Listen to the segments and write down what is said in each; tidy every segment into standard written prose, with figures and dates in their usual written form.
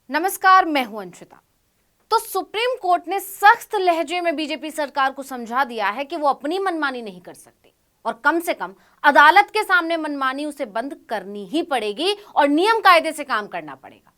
नमस्कार, मैं हूं अंशिता। तो सुप्रीम कोर्ट ने सख्त लहजे में बीजेपी सरकार को समझा दिया है कि वो अपनी मनमानी नहीं कर सकती और कम से कम अदालत के सामने मनमानी उसे बंद करनी ही पड़ेगी और नियम कायदे से काम करना पड़ेगा।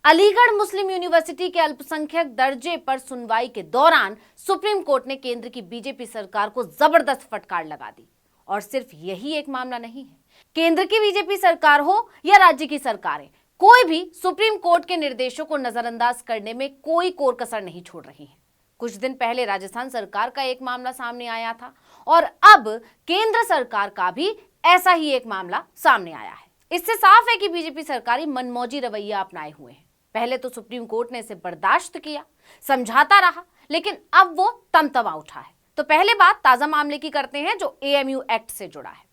अलीगढ़ मुस्लिम यूनिवर्सिटी के अल्पसंख्यक दर्जे पर सुनवाई के दौरान सुप्रीम कोर्ट ने केंद्र की बीजेपी सरकार को जबरदस्त फटकार लगा दी। और सिर्फ यही एक मामला नहीं है, केंद्र की बीजेपी सरकार हो या राज्य की सरकारें, कोई भी सुप्रीम कोर्ट के निर्देशों को नजरअंदाज करने में कोई कोर कसर नहीं छोड़ रही है। कुछ दिन पहले राजस्थान सरकार का एक मामला सामने आया था और अब केंद्र सरकार का भी ऐसा ही एक मामला सामने आया है। इससे साफ है कि बीजेपी सरकारी मनमौजी रवैया अपनाए हुए हैं। पहले तो सुप्रीम कोर्ट ने इसे बर्दाश्त किया, समझाता रहा, लेकिन अब वो तमतमा उठा है। तो पहले बात ताजा मामले की करते हैं जो एएमयू एक्ट से जुड़ा है।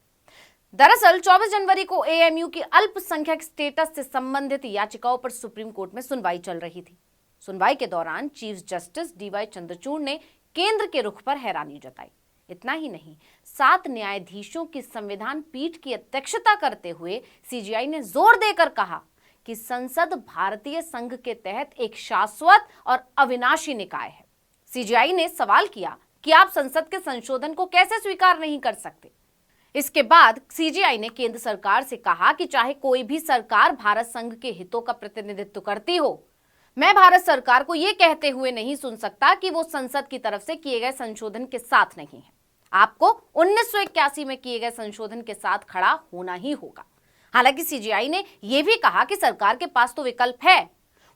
दरअसल 24 जनवरी को एएमयू की अल्पसंख्यक स्टेटस से संबंधित याचिकाओं पर सुप्रीम कोर्ट में सुनवाई चल रही थी। सुनवाई के दौरान चीफ जस्टिस डीवाई चंद्रचूड़ ने केंद्र के रुख पर हैरानी जताई। इतना ही नहीं, 7 न्यायाधीशों की संविधान पीठ की अध्यक्षता करते हुए सीजेआई ने जोर देकर कहा कि संसद भारतीय संघ के तहत एक शाश्वत और अविनाशी निकाय है। सीजेआई ने सवाल किया कि आप संसद के संशोधन को कैसे स्वीकार नहीं कर सकते। इसके बाद सीजेआई ने केंद्र सरकार से कहा कि चाहे कोई भी सरकार भारत संघ के हितों का प्रतिनिधित्व करती हो, मैं भारत सरकार को यह कहते हुए नहीं सुन सकता कि वो संसद की तरफ से किए गए संशोधन के साथ नहीं है। आपको 1981 में किए गए संशोधन के साथ खड़ा होना ही होगा। हालांकि सीजेआई ने यह भी कहा कि सरकार के पास तो विकल्प है,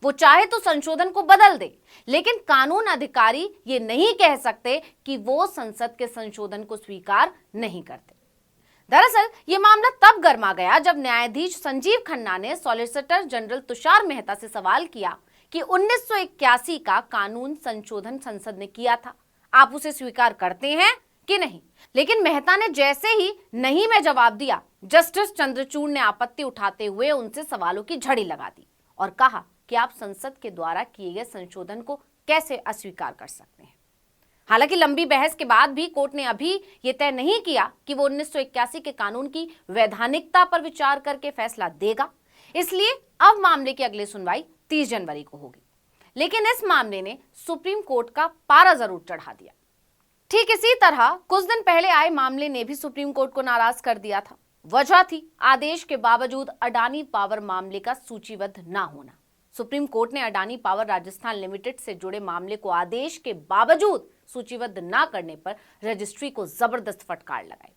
वो चाहे तो संशोधन को बदल दे, लेकिन कानून अधिकारी ये नहीं कह सकते कि वो संसद के संशोधन को स्वीकार नहीं करते। दरअसल ये मामला तब गर्मा गया जब न्यायाधीश संजीव खन्ना ने सॉलिसिटर जनरल तुषार मेहता से सवाल किया कि 1981 का कानून संशोधन संसद ने किया था, आप उसे स्वीकार करते हैं कि नहीं। लेकिन मेहता ने जैसे ही नहीं में जवाब दिया, जस्टिस चंद्रचूड़ ने आपत्ति उठाते हुए उनसे सवालों की झड़ी लगा दी और कहा कि आप संसद के द्वारा किए गए संशोधन को कैसे अस्वीकार कर सकते हैं। हालांकि लंबी बहस के बाद भी कोर्ट ने अभी ये तय नहीं किया कि वो 1981 के कानून की वैधानिकता पर विचार करके फैसला देगा। इसलिए अब मामले की अगली सुनवाई 30 जनवरी को होगी। लेकिन इस मामले ने सुप्रीम कोर्ट का पारा जरूर चढ़ा दिया। ठीक इसी तरह कुछ दिन पहले आए मामले ने भी सुप्रीम कोर्ट को नाराज कर दिया था। वजह थी आदेश के बावजूद अडानी पावर मामले का सूचीबद्ध ना होना। सुप्रीम कोर्ट ने अडानी पावर राजस्थान लिमिटेड से जुड़े मामले को आदेश के बावजूद सूचीबद्ध ना करने पर रजिस्ट्री को जबरदस्त फटकार लगाई।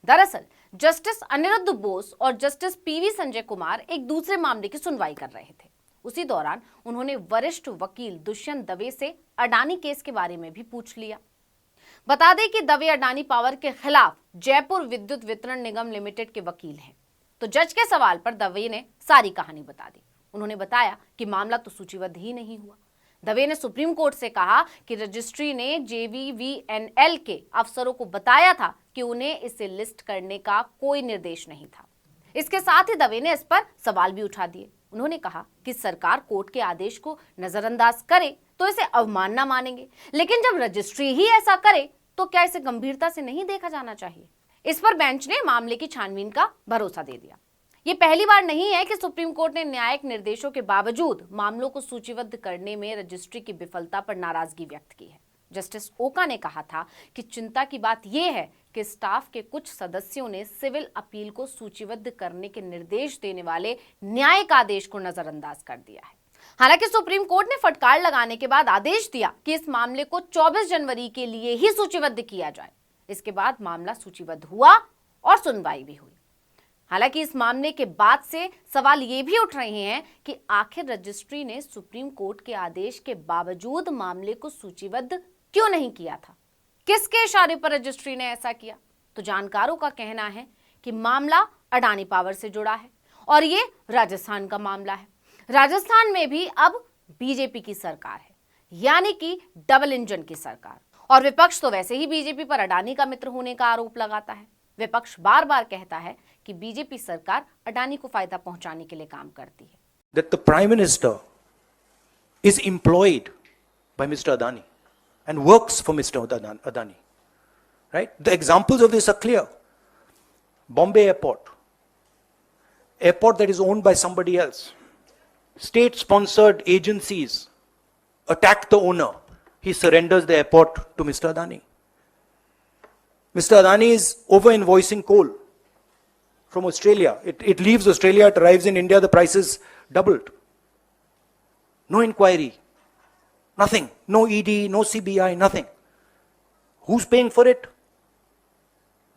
दरअसल जस्टिस अनिरुद्ध बोस और जस्टिस पीवी संजय कुमार एक दूसरे मामले की सुनवाई कर रहे थे। उसी दौरान उन्होंने वरिष्ठ वकील दुष्यंत दवे से अडानी केस के बारे में भी पूछ लिया। बता दें कि दवे अडानी पावर के खिलाफ जयपुर विद्युत वितरण निगम लिमिटेड के वकील हैं। तो जज के सवाल पर दवे ने सारी कहानी बता दी। उन्होंने बताया कि मामला तो सूचीबद्ध ही नहीं हुआ। दवे ने सुप्रीम कोर्ट से कहा कि रजिस्ट्री ने जेवीवीएनएल के अफसरों को बताया था कि उन्हें इसे लिस्ट करने का कोई निर्देश नहीं था। इसके साथ ही दवे ने इस पर सवाल भी उठा दिए। उन्होंने कहा कि सरकार कोर्ट के आदेश को नजरअंदाज करे तो इसे अवमानना मानेंगे, लेकिन जब रजिस्ट्री ही ऐसा करे तो क्या इसे गंभीरता से नहीं देखा जाना चाहिए। इस पर बेंच ने मामले की छानबीन का भरोसा दे दिया। ये पहली बार नहीं है कि सुप्रीम कोर्ट ने न्यायिक निर्देशों के बावजूद मामलों को सूचीबद्ध करने में रजिस्ट्री की विफलता पर नाराजगी व्यक्त की है। जस्टिस ओका ने कहा था कि चिंता की बात यह है कि स्टाफ के कुछ सदस्यों ने सिविल अपील को सूचीबद्ध करने के निर्देश देने वाले न्यायिक आदेश को नजरअंदाज कर दिया है। हालांकि सुप्रीम कोर्ट ने फटकार लगाने के बाद आदेश दिया कि इस मामले को 24 जनवरी के लिए ही सूचीबद्ध किया जाए। इसके बाद मामला सूचीबद्ध हुआ और सुनवाई भी हुई। हालांकि इस मामले के बाद से सवाल ये भी उठ रहे हैं कि आखिर रजिस्ट्री ने सुप्रीम कोर्ट के आदेश के बावजूद मामले को सूचीबद्ध क्यों नहीं किया था। किसके इशारे पर रजिस्ट्री ने ऐसा किया? तो जानकारों का कहना है कि मामला अडानी पावर से जुड़ा है और ये राजस्थान का मामला है। राजस्थान में भी अब बीजेपी की सरकार है, यानी कि डबल इंजन की सरकार। और विपक्ष तो वैसे ही बीजेपी पर अडानी का मित्र होने का आरोप लगाता है। विपक्ष बार बार कहता है कि बीजेपी सरकार अडानी को फायदा पहुंचाने के लिए काम करती है। That the Prime Minister is employed by Mr. Adani and works for Mr. Adani. Right? The examples of this are clear. Bombay Airport that is owned by somebody else. state-sponsored agencies attack the owner, he surrenders the airport to Mr. Adani. Mr. Adani is over-invoicing coal from Australia. It leaves Australia, it arrives in India, the price is doubled. No inquiry, nothing, no ED, no CBI, nothing. Who's paying for it?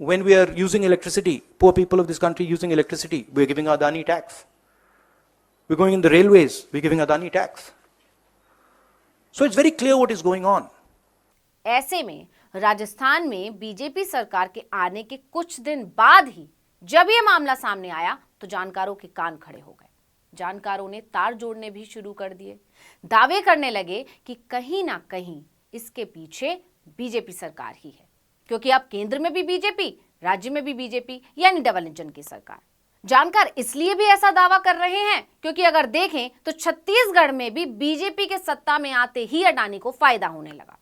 When we are using electricity, poor people of this country using electricity, we're giving Adani tax. We're going in the railways, we're giving Adani tax. So it's very clear what is going on. ऐसे में राजस्थान में BJP सरकार के आने के कुछ दिन बाद ही जब ये मामला सामने आया तो जानकारों के कान खड़े हो गए। जानकारों ने तार जोड़ने भी शुरू कर दिए, दावे करने लगे कि कहीं ना कहीं इसके पीछे बीजेपी सरकार ही है, क्योंकि अब केंद्र में भी बीजेपी, राज्य में भी बीजेपी, यानी डबल इंजन की सरकार। जानकार इसलिए भी ऐसा दावा कर रहे हैं क्योंकि अगर देखें तो छत्तीसगढ़ में भी बीजेपी के सत्ता में आते ही अडानी को फायदा होने लगा।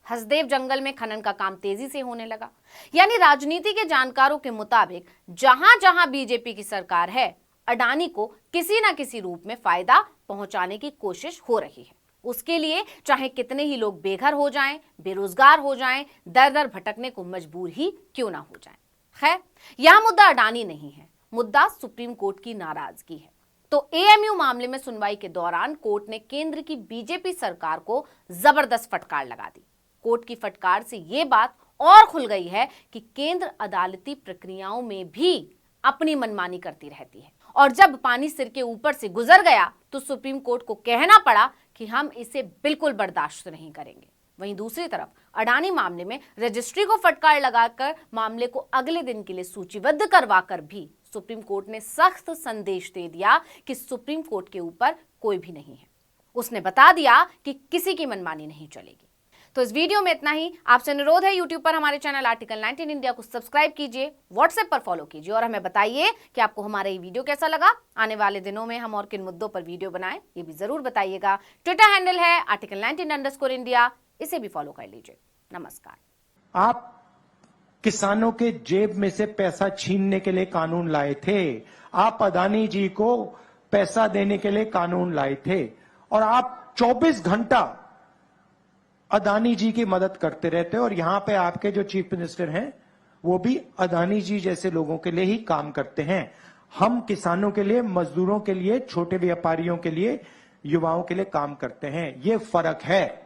हसदेव जंगल में खनन का काम तेजी से होने लगा। यानी राजनीति के जानकारों के मुताबिक जहां जहां बीजेपी की सरकार है, अडानी को किसी ना किसी रूप में फायदा पहुंचाने की कोशिश हो रही है। उसके लिए चाहे कितने ही लोग बेघर हो जाएं, बेरोजगार हो जाएं, दर दर भटकने को मजबूर ही क्यों ना हो जाएं। खैर, यह मुद्दा अडानी नहीं है, मुद्दा सुप्रीम कोर्ट की नाराजगी है। तो एएमयू मामले में सुनवाई के दौरान कोर्ट ने केंद्र की बीजेपी सरकार को जबरदस्त फटकार लगा दी। कोर्ट की फटकार से यह बात और खुल गई है कि केंद्र अदालती प्रक्रियाओं में भी अपनी मनमानी करती रहती है, और जब पानी सिर के ऊपर से गुजर गया तो सुप्रीम कोर्ट को कहना पड़ा कि हम इसे बिल्कुल बर्दाश्त नहीं करेंगे। वहीं दूसरी तरफ अडानी मामले में रजिस्ट्री को फटकार लगाकर मामले को अगले दिन के लिए सूचीबद्ध करवाकर भी सुप्रीम कोर्ट ने सख्त संदेश दे दिया कि सुप्रीम कोर्ट के ऊपर कोई भी नहीं है। उसने बता दिया कि किसी की मनमानी नहीं चलेगी। तो इस वीडियो में इतना ही। आपसे अनुरोध है, यूट्यूब पर हमारे चैनल आर्टिकल 19 इंडिया को सब्सक्राइब कीजिए, व्हाट्सएप पर फॉलो कीजिए और हमें बताइए कि आपको हमारा ये वीडियो कैसा लगा। आने वाले दिनों में हम और किन मुद्दों पर वीडियो बनाएं, ये भी जरूर बताइएगा। ट्विटर हैंडल है आर्टिकल 19_इंडिया, इसे भी फॉलो कर लीजिए। नमस्कार। आप किसानों के जेब में से पैसा छीनने के लिए कानून लाए थे, आप अदानी जी को पैसा देने के लिए कानून लाए थे, और आप 24 घंटा अदानी जी की मदद करते रहते हैं। और यहां पे आपके जो चीफ मिनिस्टर हैं वो भी अदानी जी जैसे लोगों के लिए ही काम करते हैं। हम किसानों के लिए, मजदूरों के लिए, छोटे व्यापारियों के लिए, युवाओं के लिए काम करते हैं। ये फर्क है।